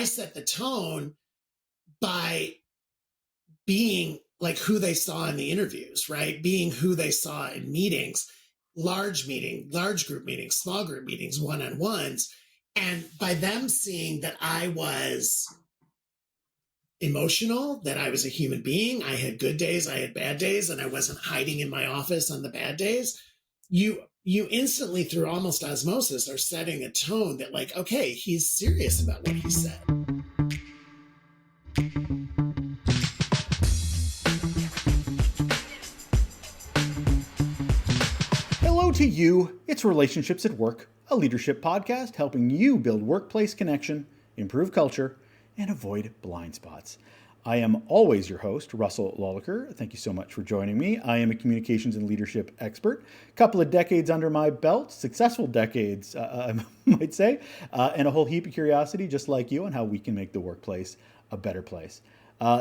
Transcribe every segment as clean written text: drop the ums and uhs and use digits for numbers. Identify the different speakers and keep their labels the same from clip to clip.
Speaker 1: I set the tone by being like who they saw in the interviews, right? Being who they saw in meetings, large group meetings, small group meetings, one-on-ones. And by them seeing that I was emotional, that I was a human being, I had good days, I had bad days, and I wasn't hiding in my office on the bad days, you instantly, through almost osmosis, are setting a tone that like, okay, he's serious about what he said.
Speaker 2: Hello to you. It's Relationships at Work, a leadership podcast helping you build workplace connection, improve culture, and avoid blind spots. I am always your host, Russell Lolliker. Thank you so much for joining me. I am a communications and leadership expert. A couple of decades under my belt, successful decades, I might say, and a whole heap of curiosity, just like you, on how we can make the workplace a better place.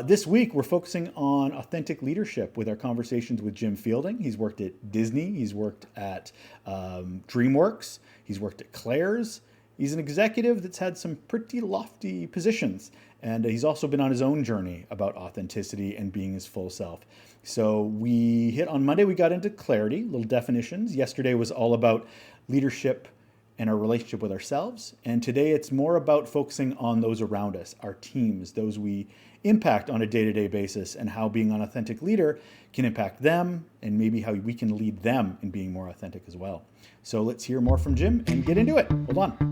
Speaker 2: This week, we're focusing on authentic leadership with our conversations with Jim Fielding. He's worked at Disney. He's worked at DreamWorks. He's worked at Claire's. He's an executive that's had some pretty lofty positions. And he's also been on his own journey about authenticity and being his full self. So we hit on Monday, we got into clarity, little definitions. Yesterday was all about leadership and our relationship with ourselves. And today it's more about focusing on those around us, our teams, those we impact on a day-to-day basis, and how being an authentic leader can impact them and maybe how we can lead them in being more authentic as well. So let's hear more from Jim and get into it. Hold on.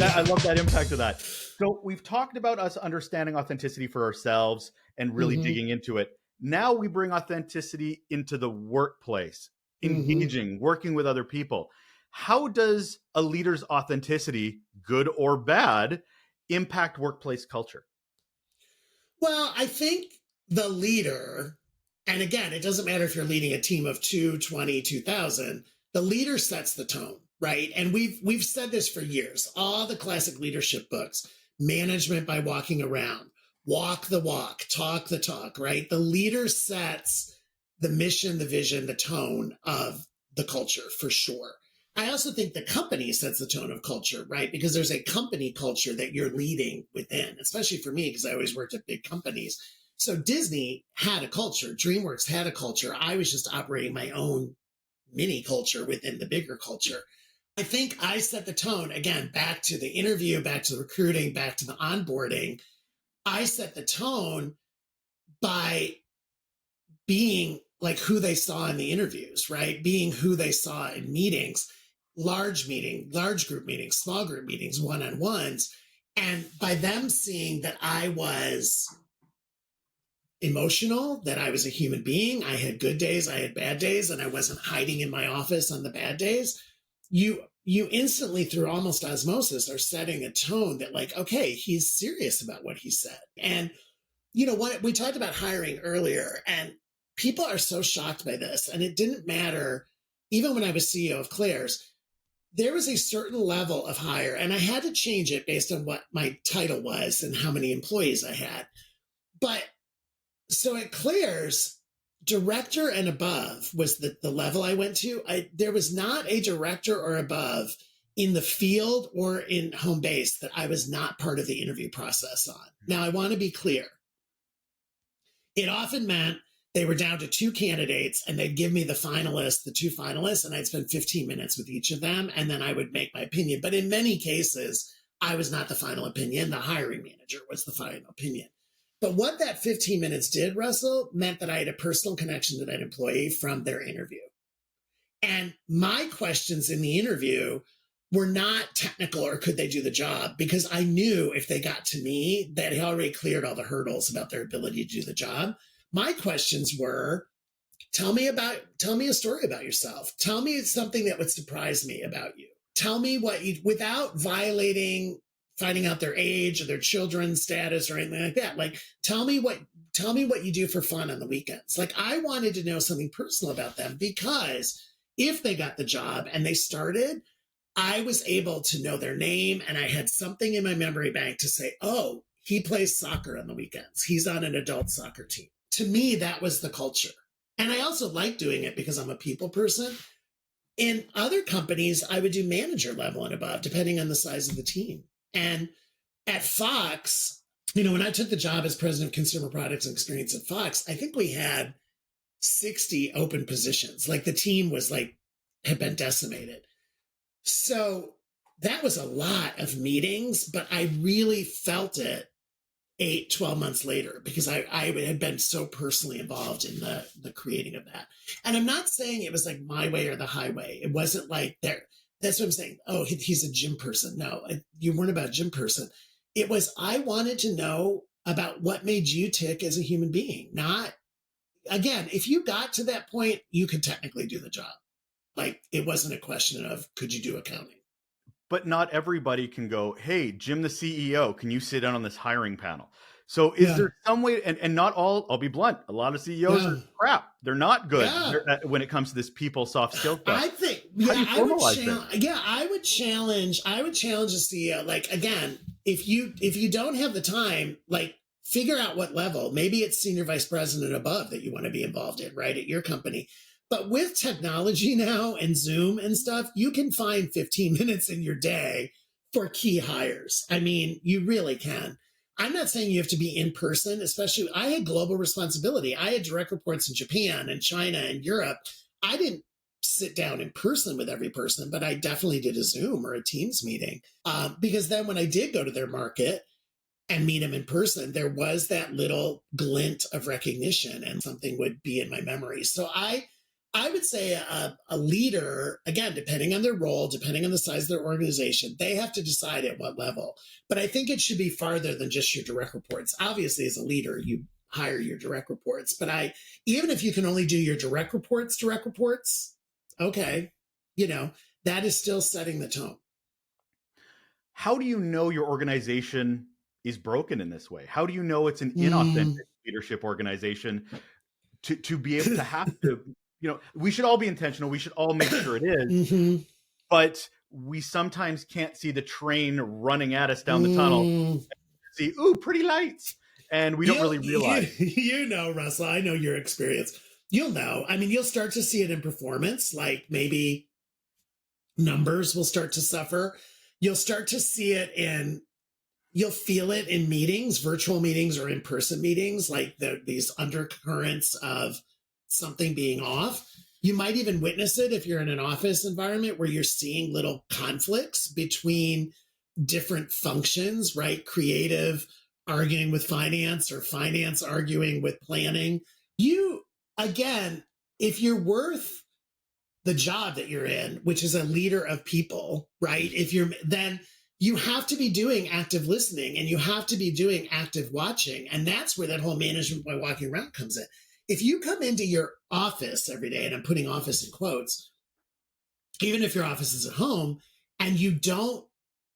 Speaker 2: I love that impact of that. So we've talked about us understanding authenticity for ourselves and really digging into it. Now we bring authenticity into the workplace, engaging, working with other people. How does a leader's authenticity, good or bad, impact workplace culture?
Speaker 1: Well, I think the leader, and again, it doesn't matter if you're leading a team of 2, 20, 2,000, the leader sets the tone, right? And we've said this for years. All the classic leadership books, Management by Walking Around, Walk the Walk, Talk the Talk, right? The leader sets the mission, the vision, the tone of the culture for sure. I also think the company sets the tone of culture, right? Because there's a company culture that you're leading within, especially for me, because I always worked at big companies. So Disney had a culture, DreamWorks had a culture. I was just operating my own mini culture within the bigger culture. I think I set the tone, again, back to the interview, back to the recruiting, back to the onboarding. I set the tone by being like who they saw in the interviews, right? Being who they saw in meetings, large group meetings, small group meetings, one-on-ones. And by them seeing that I was emotional, that I was a human being, I had good days, I had bad days, and I wasn't hiding in my office on the bad days, you instantly, through almost osmosis, are setting a tone that like, okay, he's serious about what he said. And you know what, we talked about hiring earlier, and people are so shocked by this. And it didn't matter, even when I was CEO of Claire's, there was a certain level of hire, and I had to change it based on what my title was and how many employees I had. But so at Claire's, director and above was the level I went to. There was not a director or above in the field or in home base that I was not part of the interview process on. Now, I want to be clear. It often meant they were down to 2 candidates and they'd give me the two finalists, and I'd spend 15 minutes with each of them, and then I would make my opinion. But in many cases, I was not the final opinion. The hiring manager was the final opinion. But what that 15 minutes did, Russell, meant that I had a personal connection to that employee from their interview. And my questions in the interview were not technical or could they do the job, because I knew if they got to me, that he already cleared all the hurdles about their ability to do the job. My questions were, tell me a story about yourself. Tell me something that would surprise me about you. Tell me without finding out their age or their children's status or anything like that. Like, tell me what you do for fun on the weekends. Like, I wanted to know something personal about them, because if they got the job and they started, I was able to know their name, and I had something in my memory bank to say, oh, he plays soccer on the weekends. He's on an adult soccer team. To me, that was the culture. And I also like doing it because I'm a people person. In other companies, I would do manager level and above, depending on the size of the team. And at Fox, when I took the job as president of consumer products and experience at Fox, I think we had 60 open positions. Like the team was had been decimated. So that was a lot of meetings, but I really felt it 12 months later because I had been so personally involved in the creating of that. And I'm not saying it was like my way or the highway. It wasn't like there. That's what I'm saying. Oh, he's a gym person. No, you weren't about a gym person. It was, I wanted to know about what made you tick as a human being. Not, again, if you got to that point, you could technically do the job. Like it wasn't a question of, could you do accounting?
Speaker 2: But not everybody can go, hey, Jim, the CEO, can you sit in on this hiring panel? So is there some way, and not all, I'll be blunt, a lot of CEOs are crap. They're not good when it comes to this people soft skill stuff.
Speaker 1: I think, I would challenge a CEO. Like, again, if you don't have the time, like figure out what level, maybe it's senior vice president above that you want to be involved in, right, at your company. But with technology now and Zoom and stuff, you can find 15 minutes in your day for key hires. I mean, you really can. I'm not saying you have to be in person, especially I had global responsibility. I had direct reports in Japan and China and Europe. I didn't sit down in person with every person, but I definitely did a Zoom or a Teams meeting because then when I did go to their market and meet them in person, there was that little glint of recognition and something would be in my memory. So I would say a leader, again, depending on their role, depending on the size of their organization, they have to decide at what level. But I think it should be farther than just your direct reports. Obviously, as a leader, you hire your direct reports. But even if you can only do your direct reports, okay, that is still setting the tone.
Speaker 2: How do you know your organization is broken in this way? How do you know it's an inauthentic leadership organization to be able to have to, we should all be intentional. We should all make sure it is, but we sometimes can't see the train running at us down the tunnel. See, ooh, pretty lights. And we don't really realize.
Speaker 1: Russell, I know your experience. You'll know. I mean, you'll start to see it in performance, like maybe numbers will start to suffer. You'll start to see it you'll feel it in meetings, virtual meetings or in-person meetings, like these undercurrents of something being off. You might even witness it if you're in an office environment where you're seeing little conflicts between different functions, right? Creative arguing with finance or finance arguing with planning. Again, if you're worth the job that you're in, which is a leader of people, right? Then you have to be doing active listening and you have to be doing active watching. And that's where that whole management by walking around comes in. If you come into your office every day, and I'm putting office in quotes, even if your office is at home, and you don't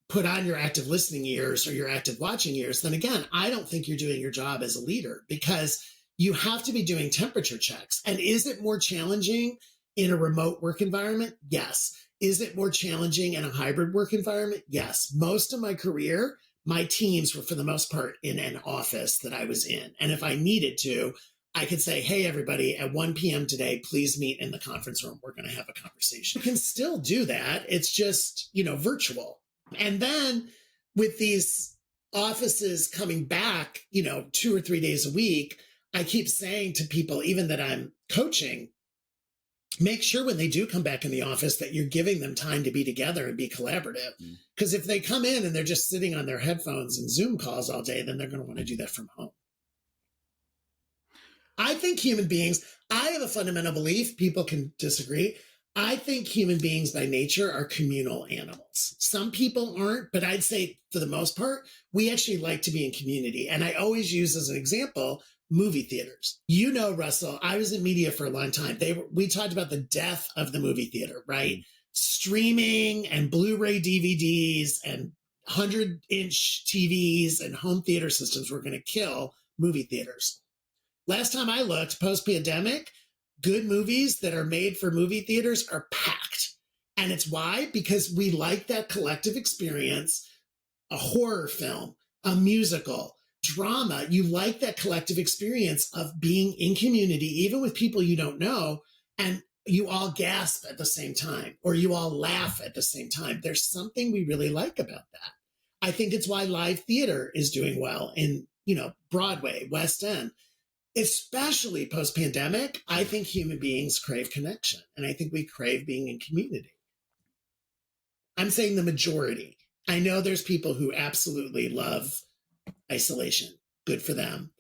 Speaker 1: put on your active listening ears or your active watching ears, then again, I don't think you're doing your job as a leader because you have to be doing temperature checks. And is it more challenging in a remote work environment? Yes. Is it more challenging in a hybrid work environment? Yes. Most of my career, my teams were for the most part in an office that I was in. And if I needed to, I could say, hey, everybody, at 1 p.m. today, please meet in the conference room. We're going to have a conversation. You can still do that. It's just, virtual. And then with these offices coming back, 2 or 3 days a week, I keep saying to people, even that I'm coaching, make sure when they do come back in the office that you're giving them time to be together and be collaborative. Because if they come in and they're just sitting on their headphones and Zoom calls all day, then they're going to want to do that from home. I think human beings, I have a fundamental belief, people can disagree. I think human beings by nature are communal animals. Some people aren't, but I'd say for the most part, we actually like to be in community. And I always use as an example, movie theaters. Russell, I was in media for a long time. We talked about the death of the movie theater, right? Streaming and Blu-ray DVDs and 100-inch TVs and home theater systems were going to kill movie theaters. Last time I looked, post-pandemic, good movies that are made for movie theaters are packed. And it's why? Because we like that collective experience, a horror film, a musical, drama. You like that collective experience of being in community, even with people you don't know, and you all gasp at the same time, or you all laugh at the same time. There's something we really like about that. I think it's why live theater is doing well in, Broadway, West End, especially post pandemic. I think human beings crave connection, and I think we crave being in community. I'm saying the majority. I know there's people who absolutely love isolation. Good for them.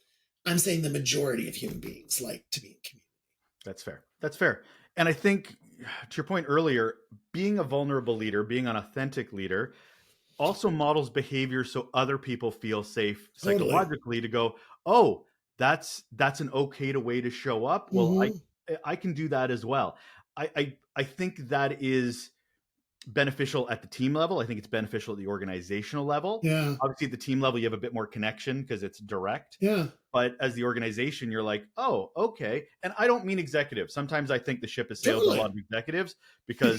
Speaker 1: I'm saying the majority of human beings like to be in community.
Speaker 2: That's fair. That's fair. And I think, to your point earlier, being a vulnerable leader, being an authentic leader, also models behavior so other people feel safe
Speaker 1: Totally.
Speaker 2: psychologically to go, oh, that's an okay way to show up. Well,
Speaker 1: Mm-hmm.
Speaker 2: I can do that as well. I think that is beneficial at the team level. I think it's beneficial at the organizational level.
Speaker 1: Yeah.
Speaker 2: Obviously, at the team level, you have a bit more connection because it's direct.
Speaker 1: Yeah.
Speaker 2: But as the organization, you're like, oh, okay. And I don't mean executives. Sometimes I think the ship has sailed with a lot of executives because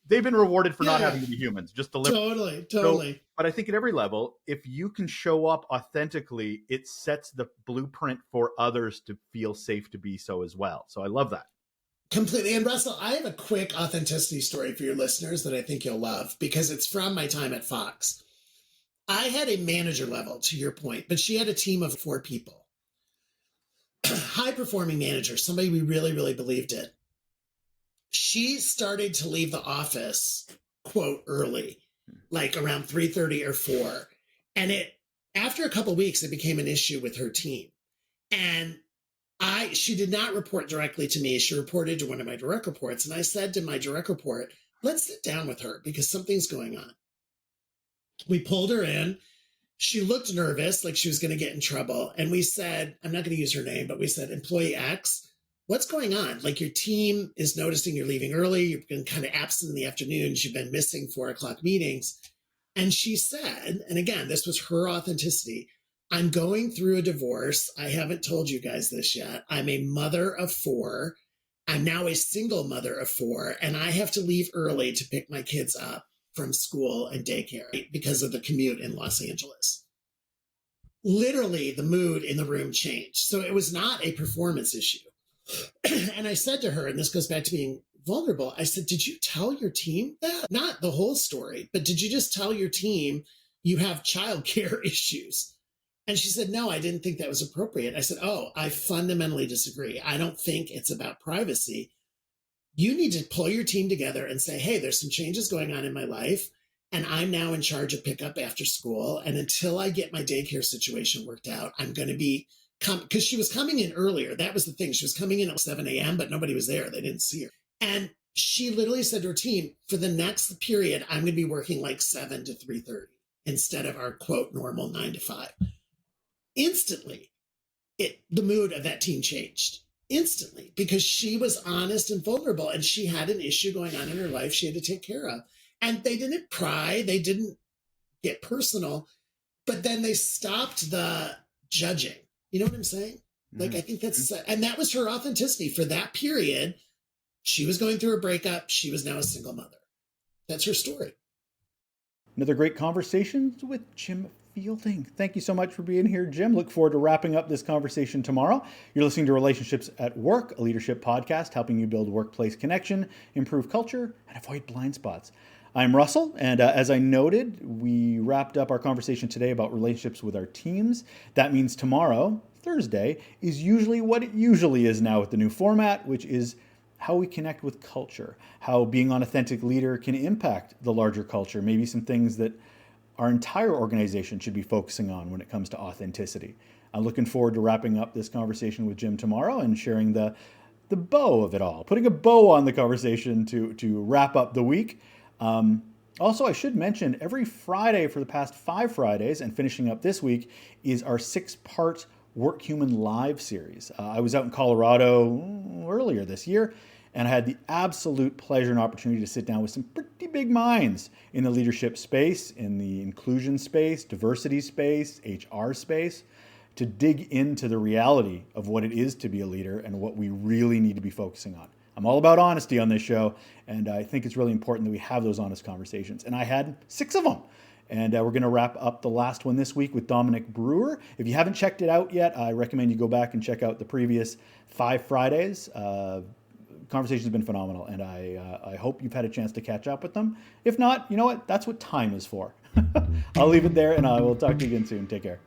Speaker 2: they've been rewarded for not having to be humans, just deliver.
Speaker 1: Totally.
Speaker 2: But I think at every level, if you can show up authentically, it sets the blueprint for others to feel safe to be so as well. So I love that.
Speaker 1: Completely. And Russell, I have a quick authenticity story for your listeners that I think you'll love because it's from my time at Fox. I had a manager level, to your point, but she had a team of 4 people. High performing manager, somebody we really, really believed in. She started to leave the office, quote, early, like around 3:30 or 4. And after a couple of weeks, it became an issue with her team. And she did not report directly to me. She reported to one of my direct reports. And I said to my direct report, let's sit down with her because something's going on. We pulled her in. She looked nervous, like she was going to get in trouble. And we said, I'm not going to use her name, but we said, Employee X, what's going on? Like your team is noticing you're leaving early. You've been kind of absent in the afternoons. You've been missing 4:00 meetings. And she said, and again, this was her authenticity, I'm going through a divorce. I haven't told you guys this yet. I'm a mother of 4. I'm now a single mother of 4, and I have to leave early to pick my kids up from school and daycare because of the commute in Los Angeles. Literally, the mood in the room changed. So it was not a performance issue. And I said to her, and this goes back to being vulnerable, I said, did you tell your team that? Not the whole story, but did you just tell your team you have childcare issues? And she said, no, I didn't think that was appropriate. I said, oh, I fundamentally disagree. I don't think it's about privacy. You need to pull your team together and say, hey, there's some changes going on in my life, and I'm now in charge of pickup after school. And until I get my daycare situation worked out, I'm going to be, because she was coming in earlier. That was the thing. She was coming in at 7 a.m., but nobody was there. They didn't see her. And she literally said to her team, for the next period, I'm going to be working like 7 to 3:30 instead of our, quote, normal 9 to 5. Instantly, the mood of that team changed instantly because she was honest and vulnerable, and she had an issue going on in her life she had to take care of. And they didn't pry, they didn't get personal, but then they stopped the judging. You know what I'm saying? Like, I think and that was her authenticity for that period. She was going through a breakup. She was now a single mother. That's her story.
Speaker 2: Another great conversation with Jim Fielding. Thank you so much for being here, Jim. Look forward to wrapping up this conversation tomorrow. You're listening to Relationships at Work, a leadership podcast helping you build workplace connection, improve culture, and avoid blind spots. I'm Russell, and as I noted, we wrapped up our conversation today about relationships with our teams. That means tomorrow, Thursday, is usually what it usually is now with the new format, which is how we connect with culture, how being an authentic leader can impact the larger culture, maybe some things that our entire organization should be focusing on when it comes to authenticity. I'm looking forward to wrapping up this conversation with Jim tomorrow and sharing the bow of it all, putting a bow on the conversation to wrap up the week. Also, I should mention every Friday for the past 5 Fridays and finishing up this week is our 6-part Work Human Live series. I was out in Colorado earlier this year, and I had the absolute pleasure and opportunity to sit down with some pretty big minds in the leadership space, in the inclusion space, diversity space, HR space, to dig into the reality of what it is to be a leader and what we really need to be focusing on. I'm all about honesty on this show, and I think it's really important that we have those honest conversations. And I had 6 of them. And we're going to wrap up the last one this week with Dominic Brewer. If you haven't checked it out yet, I recommend you go back and check out the previous 5 Fridays. Conversation's been phenomenal, and I hope you've had a chance to catch up with them. If not, you know what? That's what time is for. I'll leave it there, and I will talk to you again soon. Take care.